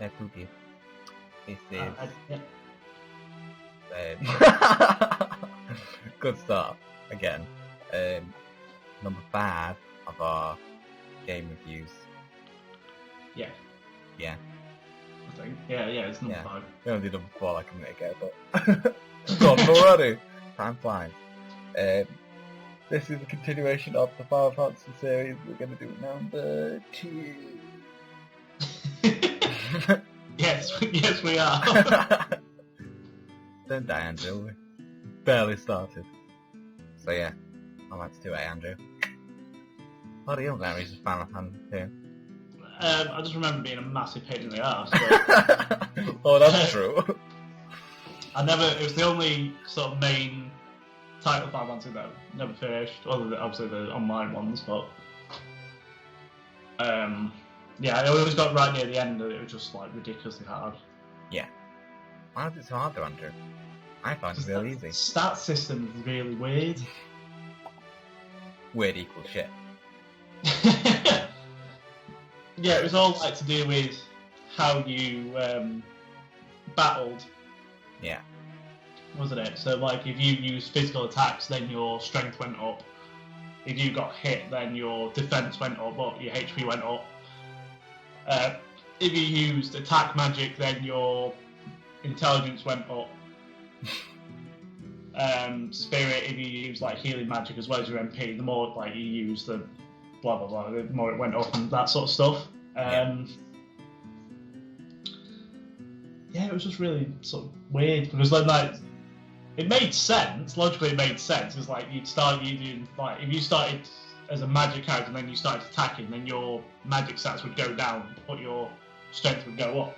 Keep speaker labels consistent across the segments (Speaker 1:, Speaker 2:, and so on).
Speaker 1: They're too deep. This is good start again. Number 5 of our game reviews.
Speaker 2: Yeah.
Speaker 1: Yeah.
Speaker 2: I think. Yeah, it's number 5.
Speaker 1: We only did number 4 like a minute ago, but it's gone already. Time flies. This is a continuation of the Final Fantasy series. We're going to do number 2.
Speaker 2: Yes, we are.
Speaker 1: Don't die, Andrew. We barely started. So yeah, I'd like to do it, Andrew. What are your memories of Final Fantasy?
Speaker 2: I just remember being a massive pain in the arse. But
Speaker 1: Oh, that's true.
Speaker 2: it was the only sort of main title of Final Fantasy that I never finished, other than obviously the online ones, but yeah, I always got right near the end and it was just like ridiculously hard.
Speaker 1: Yeah. Why is it so hard though, Andrew? I find it real easy.
Speaker 2: Stat system is really weird.
Speaker 1: Weird equals shit.
Speaker 2: Yeah, it was all like to do with how you battled.
Speaker 1: Yeah.
Speaker 2: Wasn't it? So like if you used physical attacks, then your strength went up. If you got hit, then your defense went up, or your HP went up. If you used attack magic, then your intelligence went up. Spirit, if you use like healing magic as well as your MP, the more like you use the blah blah blah, the more it went up and that sort of stuff. Yeah, it was just really sort of weird because then like it made sense. Logically, it made sense. It's like you'd start using like if you started as a magic character and then you started attacking, then your magic stats would go down, but your strength would go up.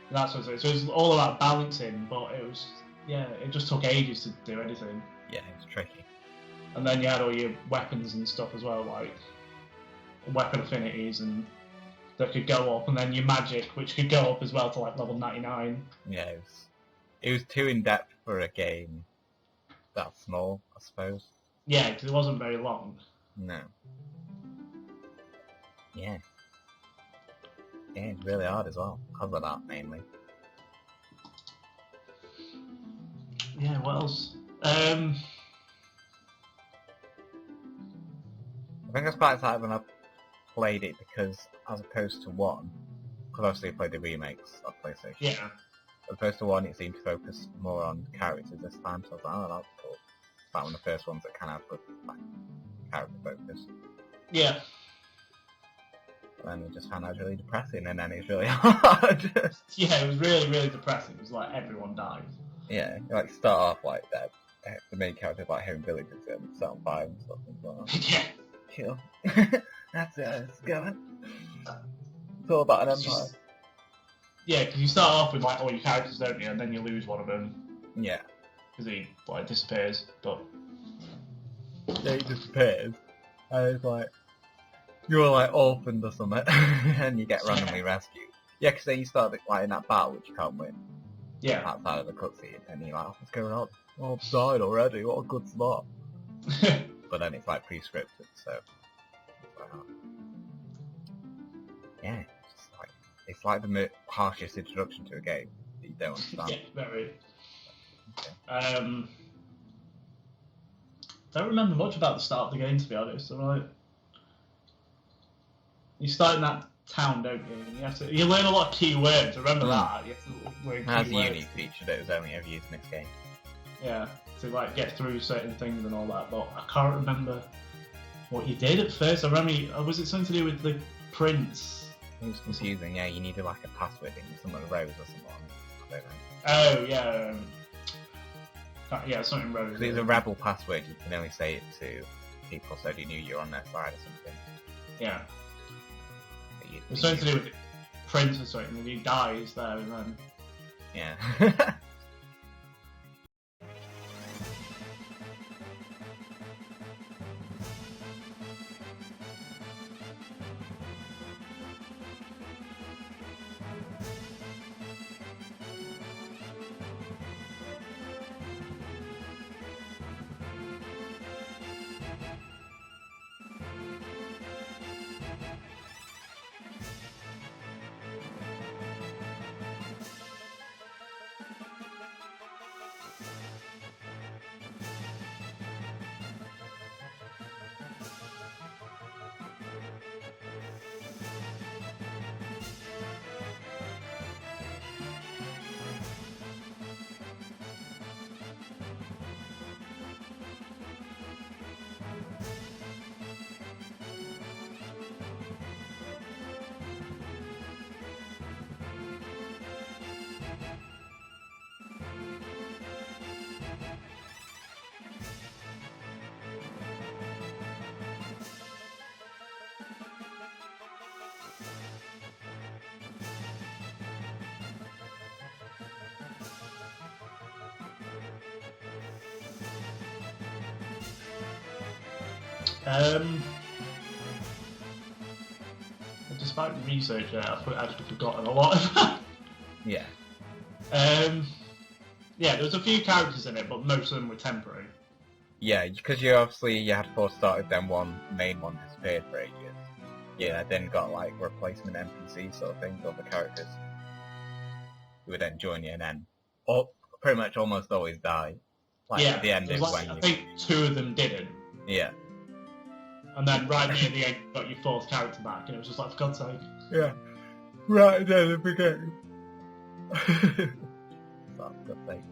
Speaker 2: And that's what it is. So it was all about balancing, but it was it just took ages to do anything.
Speaker 1: Yeah, it was tricky.
Speaker 2: And then you had all your weapons and stuff as well, like weapon affinities and that could go up, and then your magic, which could go up as well to like level 99.
Speaker 1: Yeah, it was too in depth for a game that small, I suppose.
Speaker 2: Yeah, because it wasn't very long.
Speaker 1: No. Yeah. Yeah, it's really hard as well, because of that mainly.
Speaker 2: Yeah, what else? I
Speaker 1: think I was quite excited when I played it because, as opposed to 1, because obviously I played the remakes of PlayStation.
Speaker 2: Yeah.
Speaker 1: As opposed to 1, it seemed to focus more on characters this time, so I was like, oh, that's cool. It's like one of the first ones that kind of had good like, character focus.
Speaker 2: Yeah.
Speaker 1: And then we just found out it was really depressing, and then it's really hard.
Speaker 2: Yeah, it was really, really depressing. It was like everyone died.
Speaker 1: Yeah, you like start off like that. The main character like home villages and set on fire and stuff as well.
Speaker 2: Yeah.
Speaker 1: Chill. That's it, it's going. It's all about an empire.
Speaker 2: Yeah, because you start off with like all your characters, don't you? And then you lose one of them.
Speaker 1: Yeah.
Speaker 2: Because he like disappears, but...
Speaker 1: Yeah, he disappears. And it's like, you're like orphaned or something, and you get randomly rescued. Yeah, because then you start like in that battle which you can't win.
Speaker 2: Yeah.
Speaker 1: Outside of the cutscene, and you're like, what's going on? Oh, I've died already, what a good start. But then it's like pre-scripted, so... Yeah, it's like the harshest introduction to a game that you don't understand.
Speaker 2: Yeah, very.
Speaker 1: Okay.
Speaker 2: Don't remember much about the start of the game, to be honest. Right? You start in that town, don't you? And you learn a lot of key words. Remember that. You have to learn
Speaker 1: That's
Speaker 2: key
Speaker 1: a
Speaker 2: words.
Speaker 1: unique feature that was only ever used in this game.
Speaker 2: Yeah, to like get through certain things and all that. But I can't remember what you did at first. I remember, was it something to do with the prince?
Speaker 1: It was confusing. Yeah, you needed like a password in someone Rose or someone. I don't know.
Speaker 2: Oh yeah. Yeah, something Rose.
Speaker 1: Because it's a rebel password, you can only say it to people so they knew you're on their side or something.
Speaker 2: Yeah. It's something to do with the prince or something, and he dies there and then...
Speaker 1: Yeah.
Speaker 2: Despite research, I've actually forgotten a lot of that.
Speaker 1: Yeah.
Speaker 2: Yeah, there was a few characters in it, but most of them were temporary.
Speaker 1: Yeah, because you had 4 started, then one main one disappeared for ages. Yeah, then got like replacement NPC sort of thing, other characters who would then join you and then pretty much almost always die. Like
Speaker 2: Yeah,
Speaker 1: at the end
Speaker 2: it
Speaker 1: is
Speaker 2: was like,
Speaker 1: when
Speaker 2: I think 2 of them didn't.
Speaker 1: Yeah.
Speaker 2: And then right near the end, you got your 4th character back, and it was just like, for God's sake.
Speaker 1: Yeah. Right then at the beginning. That's a good thing.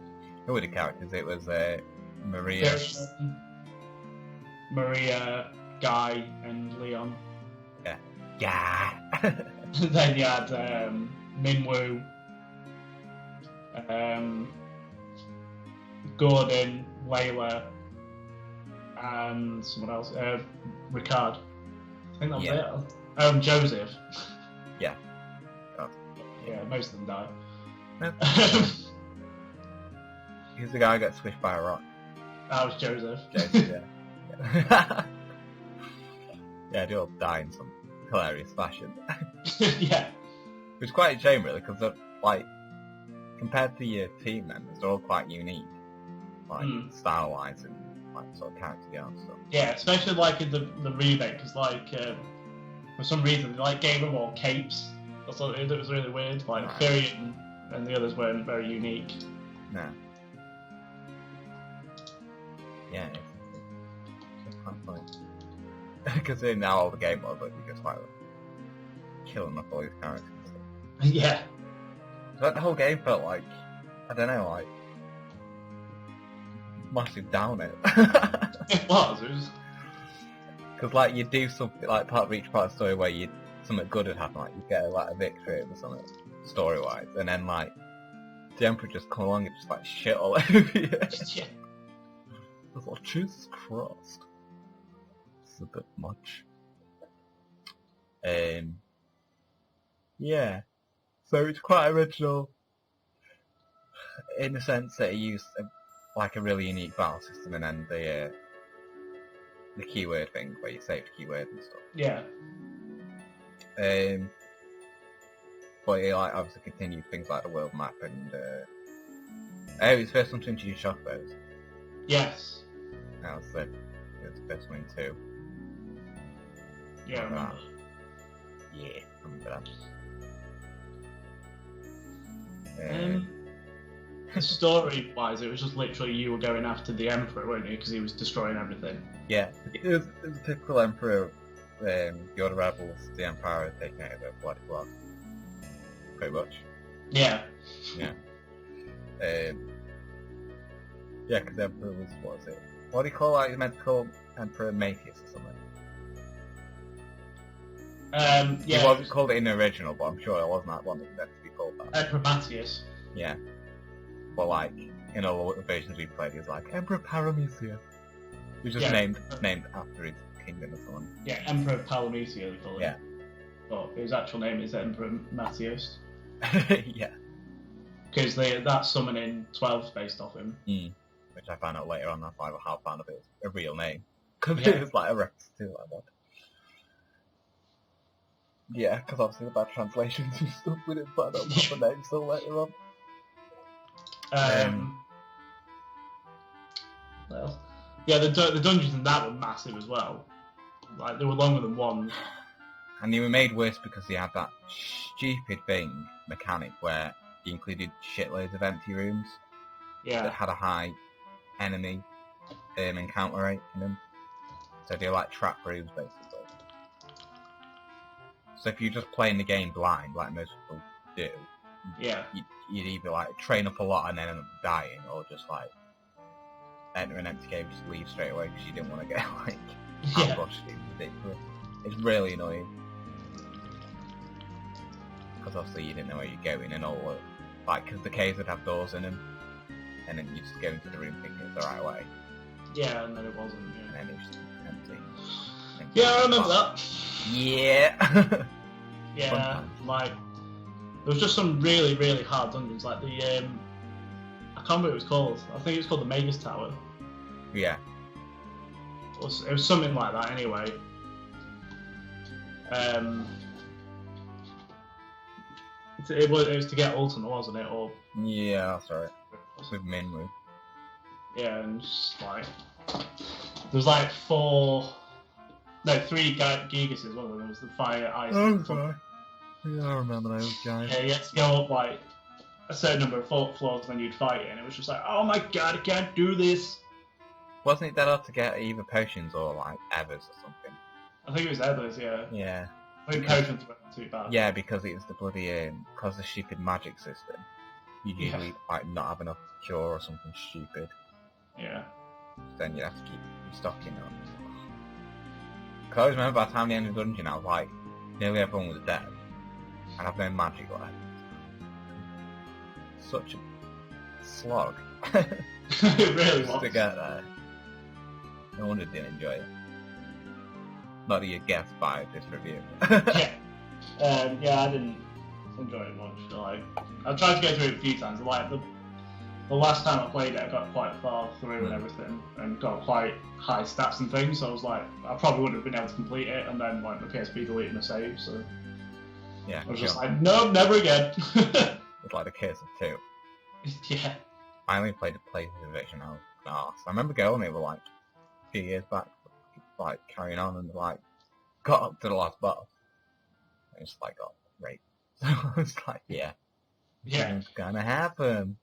Speaker 1: Who were the characters? It was Maria.
Speaker 2: Maria, Guy, and Leon.
Speaker 1: Yeah.
Speaker 2: Then you had Minwoo, Gordon, Layla, and someone else. Ricard. I think that was it. Oh, Joseph.
Speaker 1: Yeah. God.
Speaker 2: Yeah, most of them died.
Speaker 1: Who's the guy who got squished by a rock?
Speaker 2: That was Joseph.
Speaker 1: Joseph, yeah. Yeah, they all die in some hilarious fashion.
Speaker 2: Yeah.
Speaker 1: Which is quite a shame, really, because like compared to your team members, they're all quite unique, like style-wise and like sort of character art stuff.
Speaker 2: Yeah, especially like in the remake, because like for some reason they like gave them all capes. I thought it was really weird. Like
Speaker 1: right.
Speaker 2: Fury and the others weren't very unique.
Speaker 1: No. Yeah, it's quite funny. Because in now all the game modes, like, you just like killing off all these characters and stuff.
Speaker 2: Yeah.
Speaker 1: But the whole game felt like, I don't know, like massive down it.
Speaker 2: It was.
Speaker 1: Because like you do something like each part of the story where something good would happen, like you get like a victory or something story wise, and then like the Emperor just come along and just like shit all over you.
Speaker 2: Yeah.
Speaker 1: I was like, Jesus Christ. It's a bit much. Yeah. So it's quite original in the sense that it used like a really unique battle system, and then the keyword thing where you save the keyword and stuff.
Speaker 2: Yeah.
Speaker 1: But it like obviously continued things like the world map and it was the first one to introduce shock bows.
Speaker 2: Yes.
Speaker 1: That was the first one too.
Speaker 2: Yeah, I remember.
Speaker 1: Yeah, I remember that.
Speaker 2: Story-wise, it was just literally you were going after the Emperor, weren't you? Because he was destroying everything.
Speaker 1: Yeah, it was a typical Emperor. You're the rebels, the Empire taking over Bloody Block. Pretty much.
Speaker 2: Yeah.
Speaker 1: Yeah. Yeah, because the Emperor was, what was it? What do you call it? You meant to call Emperor Machius or something?
Speaker 2: Yeah.
Speaker 1: He wasn't called it in the original, but I'm sure it wasn't that one that was meant to be called that.
Speaker 2: Emperor Matthias.
Speaker 1: Yeah. But like, in all the versions we played, he was like, Emperor Paramecia. He was just named after his kingdom or something.
Speaker 2: Yeah, Emperor Palamecia, they call it.
Speaker 1: Yeah.
Speaker 2: But his actual name is Emperor Matthias.
Speaker 1: Yeah.
Speaker 2: Because that summon in 12 is based off him.
Speaker 1: Which I found out later on, that's why I found out it was a real name. Because
Speaker 2: Yeah.
Speaker 1: it was like a reference to like that. Yeah, because obviously the bad translations and stuff, we didn't find out proper names till later on.
Speaker 2: Well, yeah, the dungeons in that were massive as well. Like, they were longer than one.
Speaker 1: And they were made worse because they had that stupid mechanic, where you included shitloads of empty rooms that had a high enemy encounter rate in them. So they're like trap rooms, basically. So if you're just playing the game blind, like most people do, you'd either like train up a lot and then end up dying, or just like enter an empty game, just leave straight away because you didn't want to get like ambushed. It's ridiculous. It's really annoying because obviously you didn't know where you're going and all. Like, because the caves would have doors in them, and then you just go into the room thinking it's the right way.
Speaker 2: Yeah, and then it wasn't. Yeah.
Speaker 1: And then it was just empty.
Speaker 2: Yeah, I remember that.
Speaker 1: Yeah.
Speaker 2: Yeah, like there was just some really, really hard dungeons. Like the I can't remember what it was called. I think it was called the Magus Tower.
Speaker 1: Yeah.
Speaker 2: It was something like that anyway. It was to get Ultimate, wasn't it? Or
Speaker 1: yeah, that's right. With Minwu.
Speaker 2: Yeah, and just like there was like 3 Gigases, wasn't there? There was the fire, ice.
Speaker 1: Oh, sorry. Yeah, I remember those guys.
Speaker 2: Yeah, you had to go up like a certain number of floors, and then you'd fight it, and it was just like, oh my god, I can't do this.
Speaker 1: Wasn't it that hard to get either potions or like Evers or something?
Speaker 2: I think it was Evers, yeah.
Speaker 1: Yeah.
Speaker 2: I think potions weren't too bad.
Speaker 1: Yeah, because it was the bloody because the stupid magic system. You usually like not have enough cure or something stupid.
Speaker 2: Yeah.
Speaker 1: Then you'd have to keep stocking up. Cause I always remember by the time the end of the dungeon, I was like, nearly everyone was dead. I'd have no magic left. Such a slog.
Speaker 2: It really was.
Speaker 1: To get there. No wonder I didn't enjoy it. Not that you guessed by this review.
Speaker 2: Yeah, I didn't enjoy it much. Like, I tried to go through it a few times. Like the last time I played it, I got quite far through and everything, and got quite high stats and things. So I was like, I probably wouldn't have been able to complete it, and then like my PSP deleted my save. So
Speaker 1: yeah,
Speaker 2: I was just like, no, never again.
Speaker 1: It's like the case of 2.
Speaker 2: Yeah.
Speaker 1: I only played the PlayStation version. I was an arse. I remember going it like a few years back, like carrying on, and like got up to the last boss. And it's like got raped. So I was like, yeah, it's gonna happen.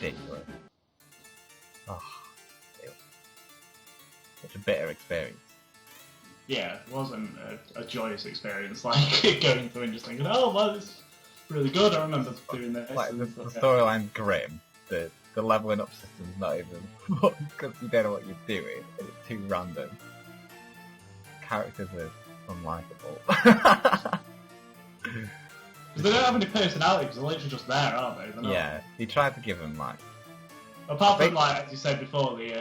Speaker 1: Ridiculous. Oh, such a bitter experience.
Speaker 2: Yeah, it wasn't a joyous experience, like going through and just thinking, oh, well, this is really good, I remember doing this.
Speaker 1: Like, the storyline's grim, the leveling up system's not even because you don't know what you're doing, and it's too random. Characters are unlikable.
Speaker 2: They don't have any personality because they're literally just there, aren't they? They're not...
Speaker 1: Yeah, he tried to give them like...
Speaker 2: Apart from, like, as you said before, the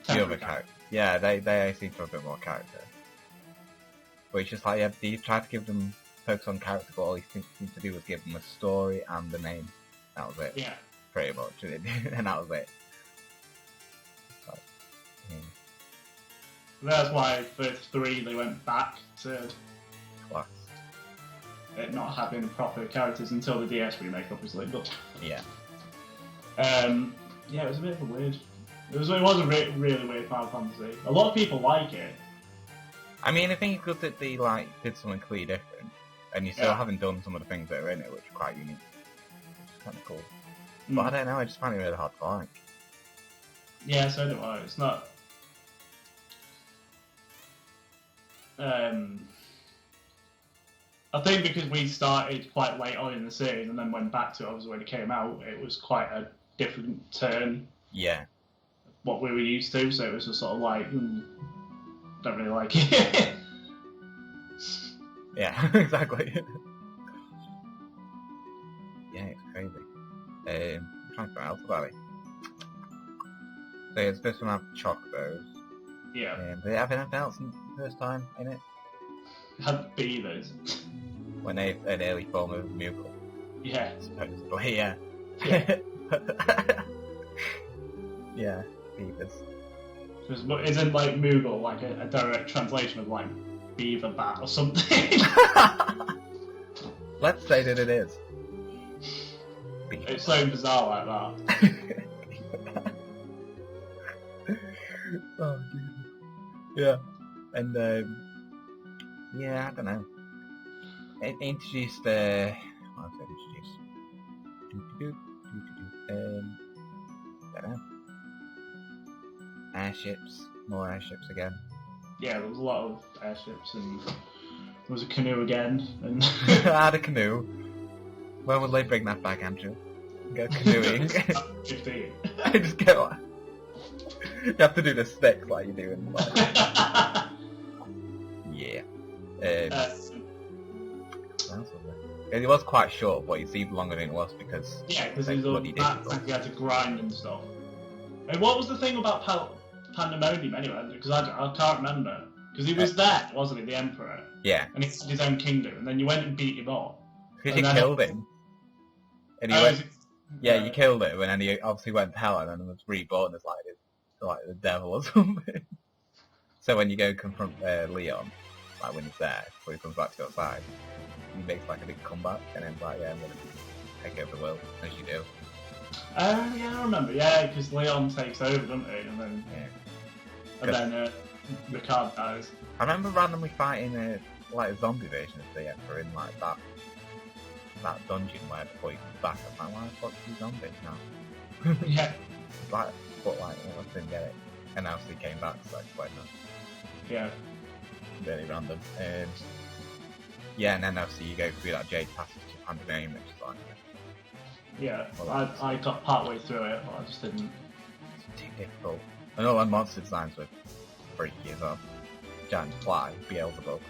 Speaker 1: other characters. Yeah, they seem to have a bit more character. But it's just like, yeah, he tried to give them focus on character, but all he seemed to do was give them a story and the name. That was it.
Speaker 2: Yeah.
Speaker 1: Pretty much, and that was it. So,
Speaker 2: That's why for 3 they went back to
Speaker 1: class.
Speaker 2: It not having proper characters until the DS remake, obviously. But
Speaker 1: yeah,
Speaker 2: it was a bit of a weird. It was a really weird Final Fantasy. A lot of people like it.
Speaker 1: I mean, I think it's good that they did something completely different, and you still haven't done some of the things that are in it, which are quite unique. It's kind of cool. But I don't know. I just find it really hard to like.
Speaker 2: Yeah, so do I. It's not. I think because we started quite late on in the series and then went back to it obviously when it came out, it was quite a different turn.
Speaker 1: Yeah.
Speaker 2: What we were used to, so it was just sort of like, don't really like it.
Speaker 1: Yeah, exactly. Yeah, it's crazy. I'm trying to find out about it. So it's supposed to have chocobos.
Speaker 2: Yeah.
Speaker 1: Did they have anything else in the first time in it?
Speaker 2: It had beavers.
Speaker 1: When they an early form of Moogle.
Speaker 2: Yeah.
Speaker 1: Supposedly, yeah.
Speaker 2: Yeah.
Speaker 1: Yeah, beavers.
Speaker 2: Because isn't like Moogle like a direct translation of like beaver bat or something?
Speaker 1: Let's say that it is. Beaver
Speaker 2: it's so bizarre like that.
Speaker 1: Oh, Jesus. Yeah. And, yeah, I don't know. It introduced, what was it introduced? Don't know. Airships. More airships again.
Speaker 2: Yeah, there was a lot of airships and there was a canoe again. And
Speaker 1: I had a canoe. When will they bring that back, Andrew? Go canoeing.
Speaker 2: 15.
Speaker 1: Just go on. You have to do the stick like you do in like... Yeah. It was quite short, but it seemed longer than it was because...
Speaker 2: Yeah, because it was all that, like you had to grind and stuff. And what was the thing about Pandemonium anyway? Because I can't remember. Because he was there, wasn't he, the Emperor?
Speaker 1: Yeah.
Speaker 2: And he had his own kingdom, and then you went and beat him up.
Speaker 1: Because you killed him. And he went... Yeah, you killed him, and then he obviously went to hell, and then was reborn as like the devil or something. So when you go confront Leon, like when he's there, before he comes back to your side, he makes like a big comeback, and then like, yeah, I'm gonna take over the world, as you do.
Speaker 2: Yeah, I remember. Yeah, because Leon takes over, doesn't he? And then, then Ricard dies.
Speaker 1: I remember randomly fighting like a zombie version of the Emperor in like that dungeon where before he comes back, I was like, why the fuck are you zombies now?
Speaker 2: Yeah.
Speaker 1: Like, but like, I didn't get it. And obviously came back, so I explained that.
Speaker 2: Yeah.
Speaker 1: Really random. Yeah, and then obviously you go through that Jade passage to Pandemonium, which is like...
Speaker 2: Yeah, I got part way through it, but I just didn't...
Speaker 1: It's too difficult. And all the monster designs were freaky as well. Giant fly, Beelzebub.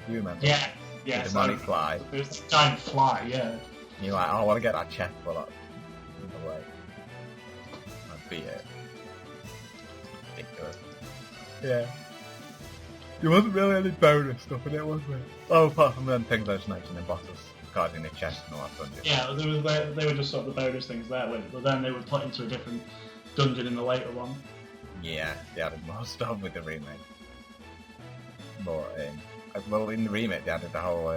Speaker 1: You remember?
Speaker 2: Yeah, yeah.
Speaker 1: The demonic fly.
Speaker 2: There's a giant fly, yeah.
Speaker 1: And you're like, oh, I want to get that chest, but like, in the way. I'd beat it. Ridiculous. Yeah. There wasn't really any bonus stuff in it, was there? Oh, apart from them things I just mentioned in bottles, guarding the chest and all that dungeon.
Speaker 2: Yeah, they were just sort of the bonus things there, but then they were put into a different dungeon in the later one.
Speaker 1: Yeah, they added more stuff with the remake. But, well, in the remake they added the whole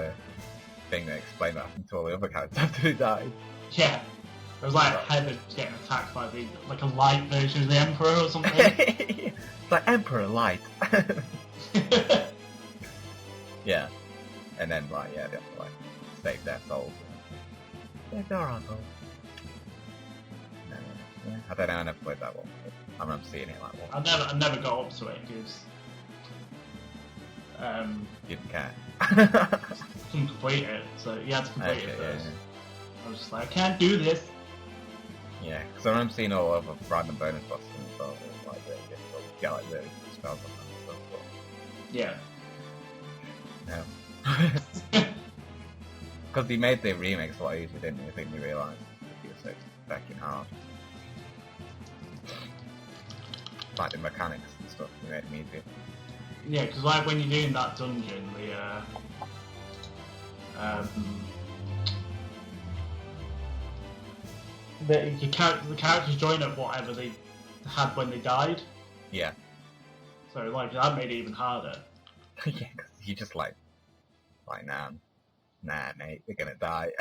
Speaker 1: thing that explained what happened to all the other characters after they died.
Speaker 2: Yeah. It was like Heaven getting attacked by like a light version of the Emperor or something.
Speaker 1: It's like Emperor Light. Yeah. And then like, yeah, they have to like save their souls. Save their souls. Yeah, I don't know, I never played that one. I remember seeing it like one.
Speaker 2: I never got up to it because
Speaker 1: you didn't care.
Speaker 2: couldn't complete it, so you had to complete it first.
Speaker 1: Yeah.
Speaker 2: I was just like, I can't do this.
Speaker 1: Yeah, because I remember seeing all of the random bonus bosses and stuff. It was like really difficult to get like really spells on them and stuff. But...
Speaker 2: Yeah.
Speaker 1: No. Because they made the remakes a lot easier, didn't they? I think they realised it was so fucking hard. Like the mechanics and stuff, they made them easier.
Speaker 2: Yeah, because like when you're doing that dungeon, the characters join at whatever they had when they died.
Speaker 1: Yeah.
Speaker 2: So like that made it even harder.
Speaker 1: Yeah, because you just like nah, mate, they're gonna die.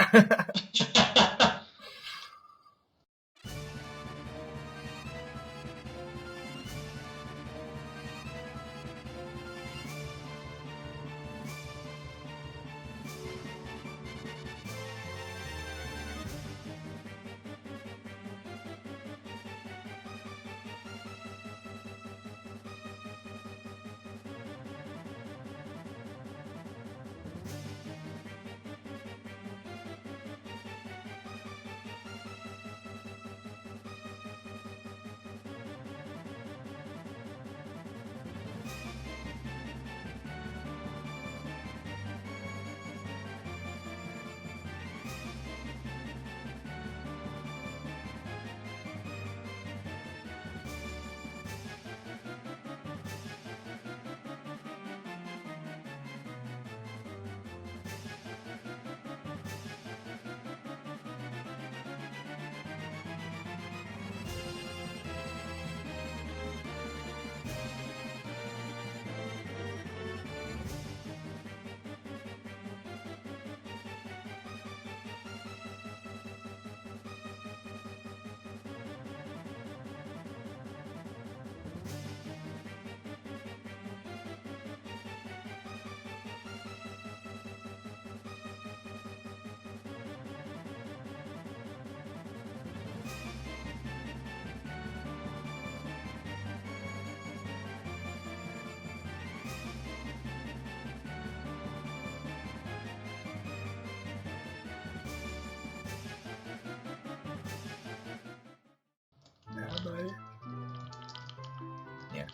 Speaker 1: Yeah.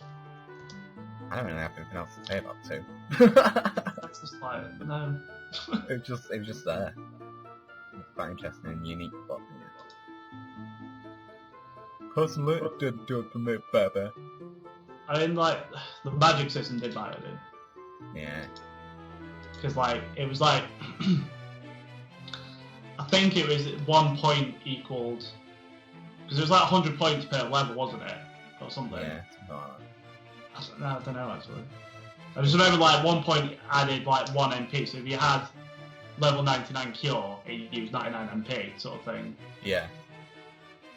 Speaker 1: I don't really have anything else to say about 2.
Speaker 2: That's just like, no.
Speaker 1: it was just there. It's quite interesting and unique plot. Personally, it didn't do it for me, baby.
Speaker 2: I mean, like, the magic system did matter, did.
Speaker 1: Yeah.
Speaker 2: Because, like, it was like, I think it was 1 point equaled, because it was like 100 points per level, wasn't it? Or something.
Speaker 1: Yeah, something like that.
Speaker 2: I don't know, actually. I just remember, like, 1 point added, like, 1 MP, so if you had level 99 cure, it used 99 MP, sort of thing.
Speaker 1: Yeah.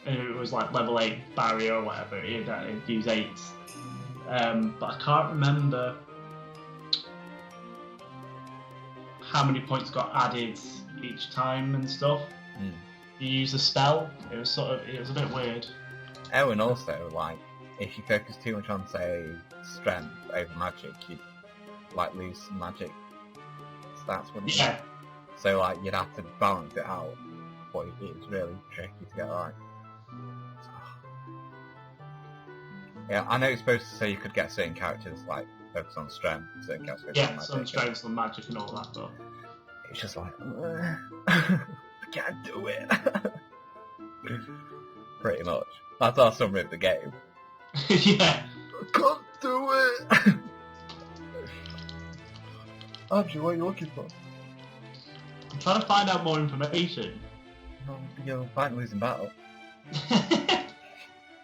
Speaker 2: And if it was, like, level 8 barrier or whatever, it'd use 8. But I can't remember how many points got added each time and stuff. You use a spell. It was a bit weird.
Speaker 1: Oh, and also, like, if you focus too much on, say, strength over magic, you'd, like, lose some magic stats, wouldn't you?
Speaker 2: Yeah.
Speaker 1: So, like, you'd have to balance it out, but it was really tricky to get right. Yeah, I know it's supposed to say you could get certain characters, like, focus on strength, certain characters focus on magic.
Speaker 2: Some strength, some magic and all that stuff.
Speaker 1: It's just like, I can't do it. Pretty much. That's our summary of the game.
Speaker 2: Yeah.
Speaker 1: I can't do it! Andrew, what are you looking for?
Speaker 2: I'm trying to find out more information.
Speaker 1: You're fighting losing battle.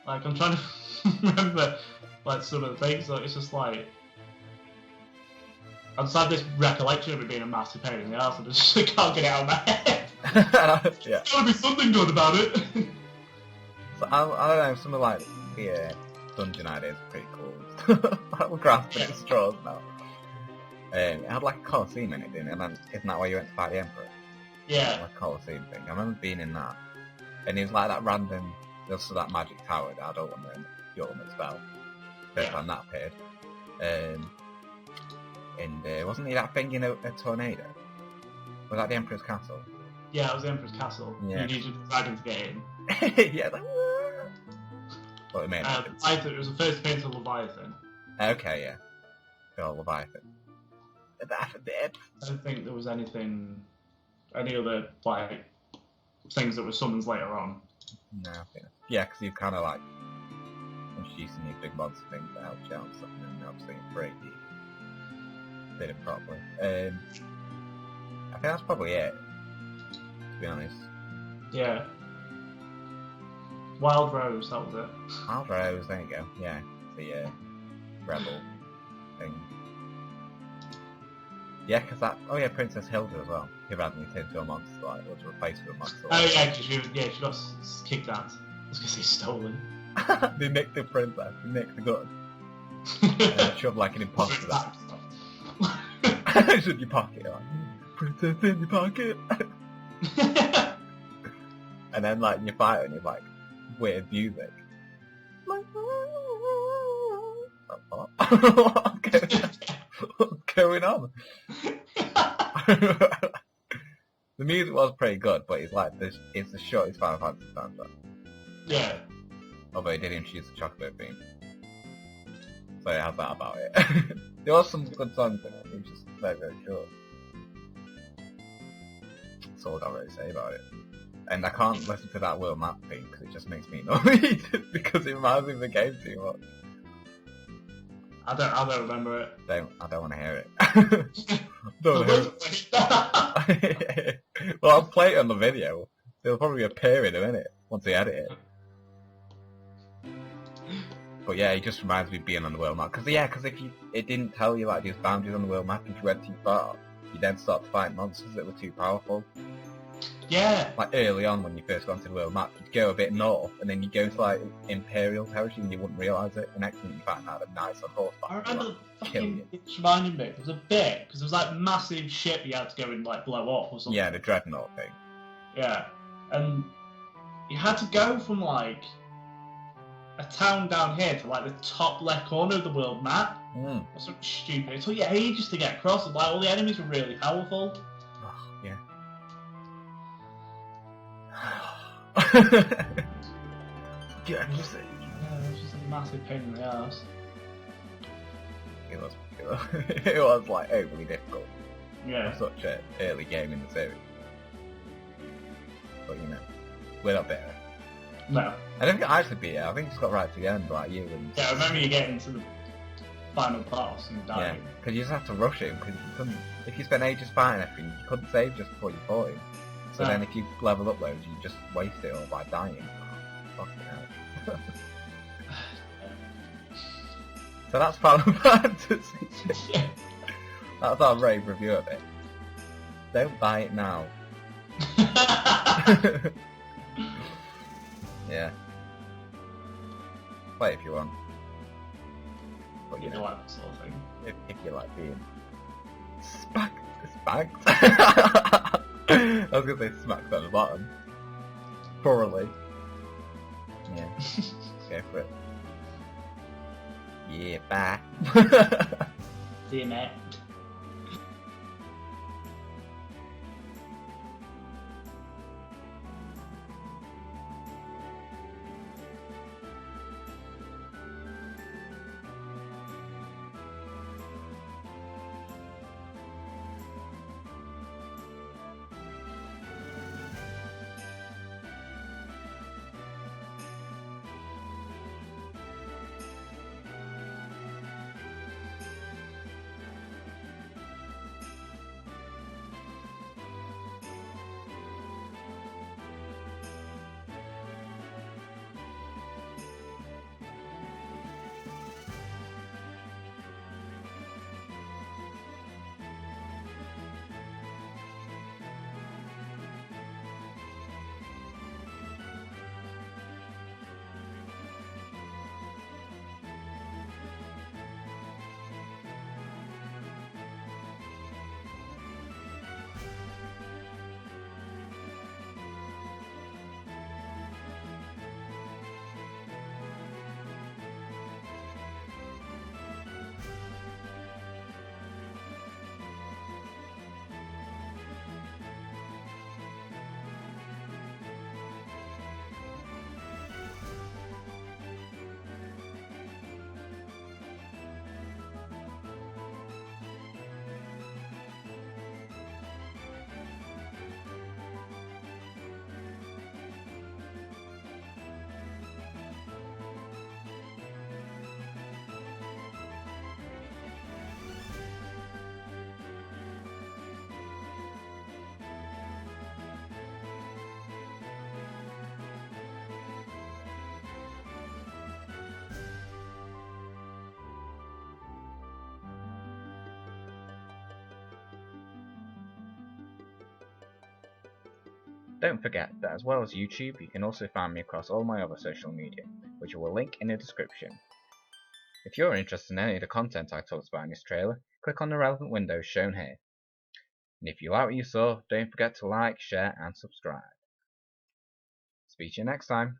Speaker 2: Like, I'm trying to remember, like, some of the things, like, it's just like, I just had this recollection of it being a massive pain in the ass, and I just can't get it out of my head.
Speaker 1: Yeah.
Speaker 2: There's gotta be something good about it.
Speaker 1: So, I don't know, some of, like, the dungeon ideas are pretty cool. Like, we're grasping at straws now. It had, like, a Colosseum in it, didn't it? And then, isn't that why you went to fight the Emperor?
Speaker 2: Yeah.
Speaker 1: Like a Colosseum thing. I remember being in that. And it was like that random, just that magic tower that had ultimate spell. First time that appeared. And wasn't he that thing in a tornado? Was that the Emperor's Castle?
Speaker 2: Yeah, it was the Emperor's Castle.
Speaker 1: Yeah.
Speaker 2: You needed the dragon to get in.
Speaker 1: Yeah, like, well, it made
Speaker 2: Leviathan, it was the first appearance of Leviathan.
Speaker 1: Okay, yeah. Oh, Leviathan. Leviathan dead.
Speaker 2: I don't think there was any other, like, things that were summons later on.
Speaker 1: No, I think yeah, because you've kind of, like, introducing these big monster things that help you out and stuff, and then obviously break you. did it properly. I think that's probably it, to be honest.
Speaker 2: Yeah. Wild Rose, that was it.
Speaker 1: Wild Rose, there you go. Yeah, the rebel thing. Yeah, because that. Oh yeah, Princess Hilda as well. Who randomly turned into a monster, like was replaced with a monster.
Speaker 2: Oh yeah, because she got kicked out. I was gonna say stolen.
Speaker 1: They nicked the princess. They nicked the gun. Shoved like an imposter. It's in your pocket, like princess in your pocket. And then like you fight and you're like weird music. Like, what's going on? The music was pretty good, but it's like it's the shortest Final Fantasy soundtrack.
Speaker 2: Yeah.
Speaker 1: Although it did introduce the chocolate theme. So it has that about it. There was some good songs in it, it was just very, very short. That's all I don't really say about it. And I can't listen to that World Map thing because it just makes me annoyed because it reminds me of the game too much.
Speaker 2: I don't remember it.
Speaker 1: I don't want to hear it. Don't hear it. Well, I'll play it on the video. It'll probably appear in a minute once they edit it. But yeah, it just reminds me of being on the world map. Because if it didn't tell you like these boundaries on the world map, if you went too far, you then start to fight monsters that were too powerful.
Speaker 2: Yeah.
Speaker 1: Like early on when you first got into the world map, you'd go a bit north, and then you go to like Imperial territory and you wouldn't realise it. The next thing you find out a nice on horseback.
Speaker 2: I remember it's reminding me, there was a bit, because there was like massive ship you had to go and like blow up or something.
Speaker 1: Yeah, the Dreadnought thing.
Speaker 2: Yeah. And you had to go from like a town down here to like the top left corner of the world map. Or something stupid. It took you ages to get across, and like all the enemies were really powerful.
Speaker 1: Oh, yeah. Yeah,
Speaker 2: it was just a massive pain in the ass.
Speaker 1: It was like overly difficult.
Speaker 2: Yeah.
Speaker 1: For such an early game in the series. But you know, we're not there.
Speaker 2: No.
Speaker 1: I don't think I actually beat it. I think it's got right to the end, like you and...
Speaker 2: Yeah, I remember you getting to the final boss and dying.
Speaker 1: Yeah, because you just have to rush it, because you couldn't... If you spent ages fighting everything, you couldn't save just before you fought him. So then if you leveled up loads, you just waste it all by dying. Fucking hell. So that's Final Fantasy. That's our rave review of it. Don't buy it now. Yeah. Play if you want. But you know,
Speaker 2: like that sort of thing.
Speaker 1: If you like being spanked. I was gonna say smacked at the bottom. Thoroughly. Yeah. Go for it. Yeah, bye.
Speaker 2: See you, mate.
Speaker 1: Don't forget that as well as YouTube, you can also find me across all my other social media, which I will link in the description. If you're interested in any of the content I talked about in this trailer, click on the relevant windows shown here. And if you like what you saw, don't forget to like, share and subscribe. Speak to you next time.